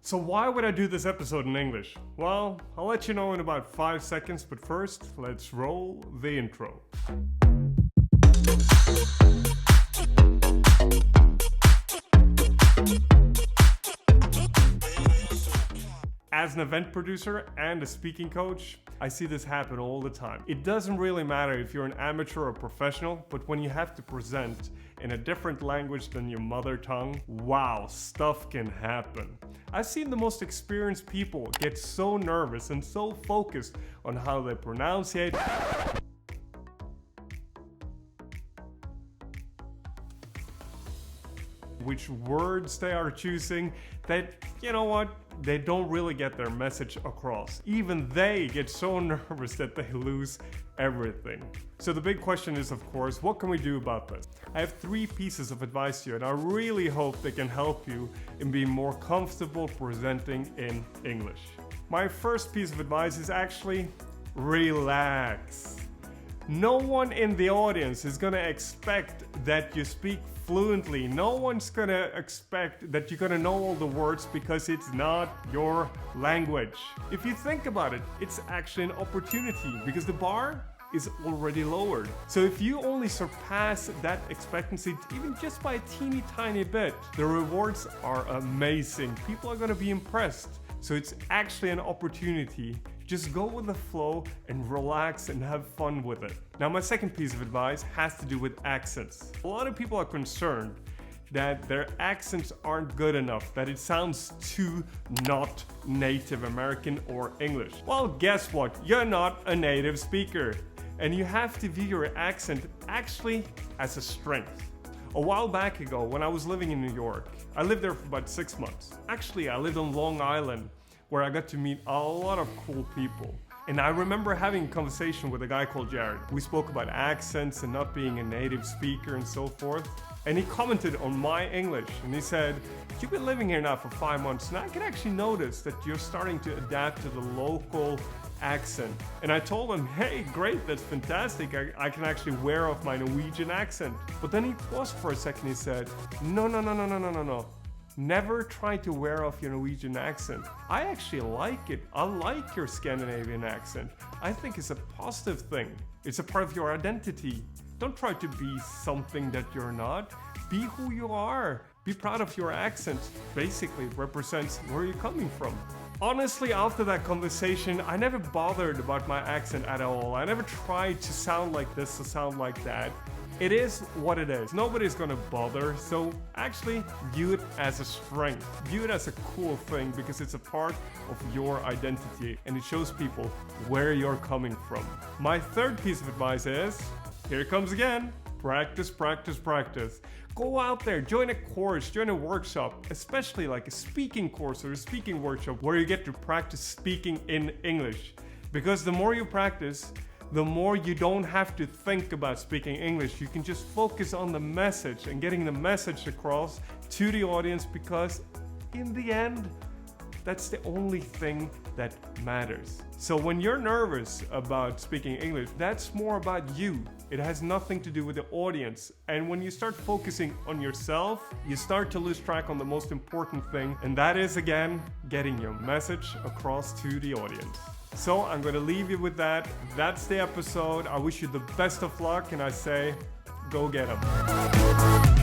So why would I do this episode in English? Well, I'll let you know in about 5 seconds, but first, let's roll the intro. As an event producer and a speaking coach, I see this happen all the time. It doesn't really matter if you're an amateur or professional, but when you have to present in a different language than your mother tongue, wow, stuff can happen. I've seen the most experienced people get so nervous and so focused on how they pronunciate, which words they are choosing, that, you know what, they don't really get their message across. Even they get so nervous that they lose everything. So the big question is, of course, what can we do about this? I have 3 pieces of advice to you, and I really hope they can help you in being more comfortable presenting in English. My first piece of advice is actually relax. No one in the audience is gonna expect that you speak fluently. No one's gonna expect that you're gonna know all the words because it's not your language. If you think about it, it's actually an opportunity because the bar is already lowered. So if you only surpass that expectancy even just by a teeny tiny bit, the rewards are amazing. People are gonna be impressed. So it's actually an opportunity. Just go with the flow and relax and have fun with it. Now, my second piece of advice has to do with accents. A lot of people are concerned that their accents aren't good enough, that it sounds too not Native American or English. Well, guess what? You're not a native speaker, and you have to view your accent actually as a strength. A while back ago, when I was living in New York, I lived there for about 6 months. Actually, I lived on Long Island, where I got to meet a lot of cool people. And I remember having a conversation with a guy called Jared. We spoke about accents and not being a native speaker and so forth. And he commented on my English, and he said, "You've been living here now for 5 months, and I can actually notice that you're starting to adapt to the local accent." And I told him, "Hey, great, that's fantastic. I can actually wear off my Norwegian accent." But then he paused for a second, he said, No. Never try to wear off your Norwegian accent. I actually like it. I like your Scandinavian accent. I think it's a positive thing. It's a part of your identity. Don't try to be something that you're not. Be who you are. Be proud of your accent. Basically, it represents where you're coming from. Honestly, after that conversation, I never bothered about my accent at all. I never tried to sound like this or sound like that. It is what it is. Nobody's gonna bother, so actually view it as a strength. View it as a cool thing because it's a part of your identity and it shows people where you're coming from. My third piece of advice is, here it comes again, practice, practice, practice. Go out there, join a course, join a workshop, especially like a speaking course or a speaking workshop where you get to practice speaking in English. Because the more you practice, the more you don't have to think about speaking English. You can just focus on the message and getting the message across to the audience because in the end, that's the only thing that matters. So when you're nervous about speaking English, that's more about you. It has nothing to do with the audience. And when you start focusing on yourself, you start to lose track on the most important thing, and that is, again, getting your message across to the audience. So I'm going to leave you with that. That's the episode. I wish you the best of luck, and I say, go get 'em.